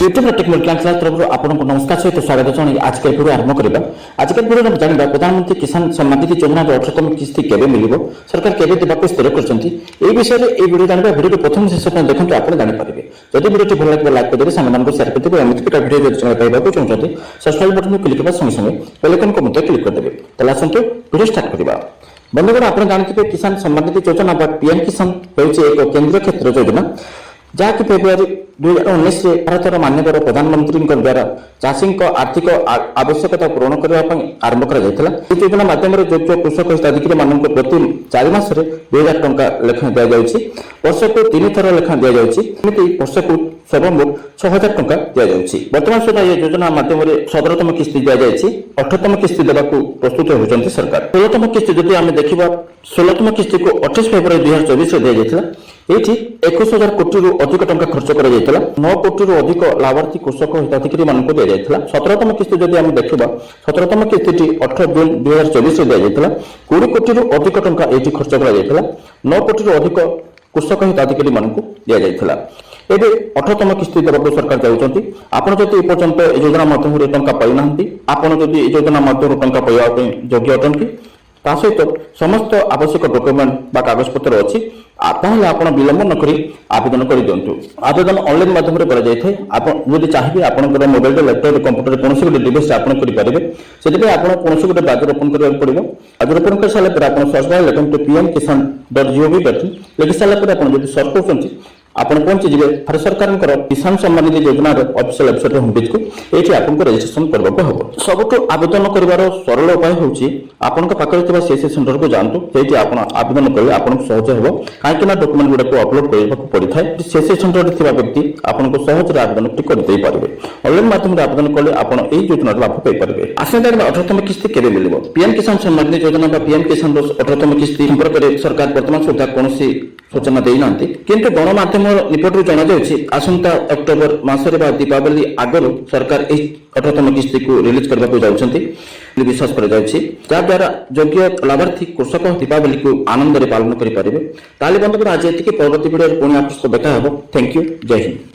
YouTube technical class तरफ आपको नमस्कार सहित स्वागत जन आज के वीडियो आरंभ करवा। आज के वीडियो में जानवा प्रधानमंत्री किसान सम्मान निधि योजना 18तम किस्ती केबे मिलिबो, सरकार केबे देबाको स्थिर करछंती। ए विषय रे ए वीडियो जानवा वीडियो प्रथम शेष पर्यंत देखंतु आपण जानि पारिबे। जदि वीडियो भल लागे लाइक कर देबे, सामान को शेयर कर देबे। एमिति प्रकार वीडियो जदि चंगा पाइबाको चाहछंती सब्सक्राइब बटन को क्लिक करबा संगे संगे बेल आइकन को मते क्लिक कर देबे। तला आसंतु वीडियो स्टार्ट करबा। बंधुगण आपण जानथिबे किसान सम्मान निधि योजना बा पीएम किसान होइছে एक केंद्रीय क्षेत्र योजना जहाँकि फेब्रुआरी 2019 भारतर माननीय प्रधानमंत्री द्वारा चाषी आर्थिक आवश्यकता पूरण करने आरंभ कर योजना माध्यम जो कृषक हिताधिकारी मान प्रति 4 मास 2000 टंका लेखा दि जाऊँगी। वर्ष को 3 थर लेखा दि जाऊँगी। वर्ष को सर्वमोट 6000 टंका दि जाऊँगी। वर्तमान सुधा ये योजना माध्यम 17तम किस्ती दि जाए। 18तम किस्ती देवा प्रस्तुत होती सरकार। 16तम किस्ती जब आम देखा 16तम किस्ती को 28 फेब्रुआरी 2024 दि जाता। ये 21,000 कोटी अधिक टंका खर्च कर 9 कोटी अधिक लाभार्थी कृषक हिताधिकारी मान दि जाता। 17तम किस्ती जब आम देखा 17तम किस्ती 18 जून 2024 दि जाता। 20 कोटी अधिक टंका ये खर्च कर 9 कोटी अधिक कृषक हिताधिकारी मान दि जाता। एबे 18तम किस्ती देवाक सरकार जाऊँगी। आपड़ जब एपर्यंत योजना माध्यम टंका पाई ना, आपड़ जब योजना माध्यम टंका पाइबा योग्य अटंती ता सहित समस्त आवश्यक डॉक्यूमेंट बा कागजपत्र अच्छी ताहले आपण विलंब नक आवेदन कर दिंतु। आवेदन ऑनलाइन माध्यम कर जदि चाहिए आपंकर मोबाइल लैपटॉप कंप्यूटर कौन गोटे डिवाइस करेंगे से कौन गोटे बाज रोपण करा पड़ो। बाज रोपण कर सारापर आप सर्च बार लिखते pmkisan.gov.in लिखि सारापर आप सर्च कर आपण पहुंची जिवे भारत सरकार किसान सम्मान निधि योजना ऑफिशियल वेबसाइट होम पेज को ये आपको रजिस्ट्रेशन करने हम। सबुठ आवेदन कर सरल उपाय हूँ आपण पाखे सीएससी सेंटर को जातु। ये आप आवेदन करेंगे आपको सहज हो कहीं डॉक्यूमेंट गुड़ा को अपलोड करने पड़ता है। सीएससी सेंटर व्यक्ति आपको सहज आवेदन करदे पारे। ऑनलाइन माध्यम आवेदन कले आप योजना लाभ पाइपर। आसंता 18तम किस्ती केबे मिलिबो। पीएम किसान सम्मान निधि योजना पीएम किसान 18तम किस्ती संपर्क में सरकार वर्तमान सुधा कौन सूचना देना, किंतु गणमाध्यम निकट जना आसंता अक्टोबर मासरे बा दीपावली आगर सरकार 18तम किस्ती को रिलीज करने को जाउछंती विश्वास कर द्वारा योग्य लाभार्थी कृषक दीपावली को आनंद पालन करेंगे। ताले बंधु आज ये परवर्ती वीडियो पुणी आपको देखा। Thank you. जय हिंद।